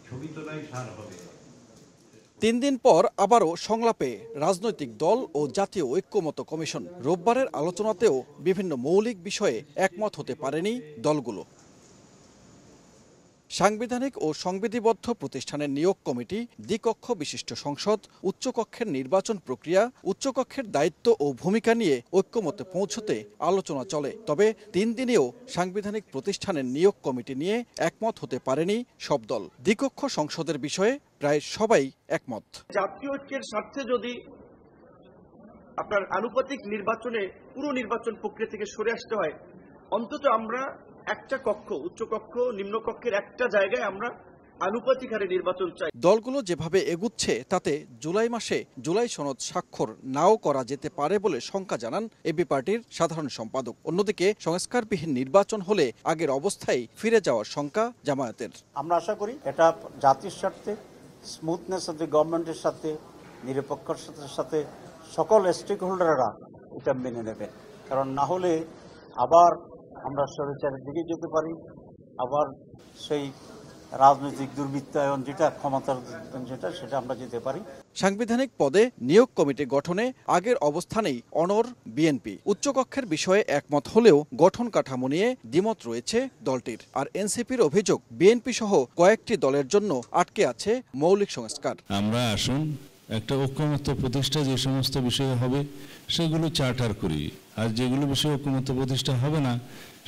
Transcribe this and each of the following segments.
ছবি তোলাই সার হবে। 3 দিন পর আবারও সংলাপে রাজনৈতিক দল ও জাতীয় ঐক্যমত্য কমিশন। রোববারের আলোচনাতেও বিভিন্ন মৌলিক বিষয়ে একমত হতে পারেনি দলগুলো। সাংবিধানিক ও সংবিধিবদ্ধ প্রতিষ্ঠানের নিয়োগ কমিটি, দ্বিকক্ষ বিশিষ্ট সংসদ, উচ্চকক্ষের নির্বাচন প্রক্রিয়া, উচ্চকক্ষের দায়িত্ব ও ভূমিকা নিয়ে ঐক্যমতে পৌঁছতে আলোচনা চলে। তবে 3 দিনেও সাংবিধানিক প্রতিষ্ঠানের নিয়োগ কমিটি নিয়ে একমত হতে পারেনি সব দল। দ্বিকক্ষ সংসদের বিষয়ে প্রায় সবাই একমত। জাতীয় ঐক্যের স্বার্থে যদি আপনার আনুপাতিক নির্বাচনে পুরো নির্বাচন প্রক্রিয়া থেকে সরে আসতে হয়, অন্তত আমরা একটা কক্ষ, উচ্চকক্ষ নিম্নকক্ষের একটা জায়গায় আমরা আনুপাতিক হারে নির্বাচন চাই। দলগুলো যেভাবে এগুচ্ছে তাতে জুলাই মাসে জুলাই সনদ স্বাক্ষর নাও করা যেতে পারে বলে শঙ্কা জানান এবি পার্টির সাধারণ সম্পাদক। অন্যদিকে সংস্কারবিহীন নির্বাচন হলে আগের অবস্থায় ফিরে যাওয়ার শঙ্কা জামায়াতের। আমরা আশা করি এটা জাতির স্বার্থে, স্মুথনেস অফ দি গভর্নমেন্টের সাথে, নিরপেক্ষতার সাথে সকল স্টেক হোল্ডাররা এটা মেনে নেবেন। কারণ না হলে আবার আমরা স্বৈরাচারের দিকে যেতে পারি, আবার সেই রাজনৈতিক দুর্বৃত্তায়ন যেটা ক্ষমতার সেটা আমরা যেতে পারি। সাংবিধানিক পদে নিয়োগ কমিটি গঠনে আগের অবস্থানেই অনড় বিএনপি। উচ্চকক্ষের বিষয়ে একমত হলেও গঠন কাঠামো নিয়ে দ্বিমত রয়েছে দলটির। আর এনসিপির অভিযোগ, বিএনপি সহ কয়েকটি দলের জন্য আটকে আছে মৌলিক সংস্কার। আমরা আসুন একটা ঐক্যমত্য প্রতিষ্ঠা যে সমস্ত বিষয়ে হবে সেগুলো চার্টার করি, আর যেগুলো বিষয়ে ঐক্যমত্য প্রতিষ্ঠা হবে না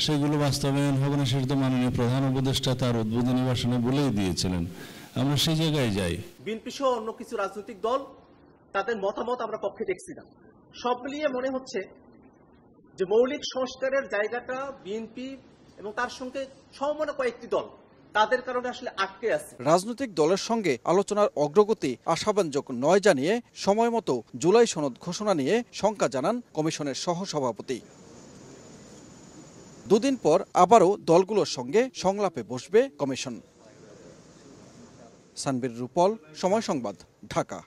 সেগুলো বাস্তবায়ন হবে না, সেটা তো মাননীয় প্রধান উপদেষ্টা তার উদ্বোধনী ভাষণে বলেই দিয়েছিলেন। আমরা সেই জায়গায় যাই। বিএনপি সহ অন্য কিছু রাজনৈতিক দল তাদের মতামত আমরা পক্ষে দেখছি না। সব মিলিয়ে মনে হচ্ছে যে মৌলিক সংস্কারের জায়গাটা বিএনপি এবং তার সঙ্গে সমমনা কয়েকটি দল তাদের কারণে আসলে আটকে আছে। রাজনৈতিক দলের সঙ্গে আলোচনার অগ্রগতি আশাব্যঞ্জক নয় জানিয়ে সময় মতো জুলাই সনদ ঘোষণা নিয়ে শঙ্কা জানান কমিশনের সহসভাপতি। 2 দিন পর আবারও দলগুলোর সঙ্গে সংলাপে বসবে কমিশন। সানবীর রূপল, সময় সংবাদ, ঢাকা।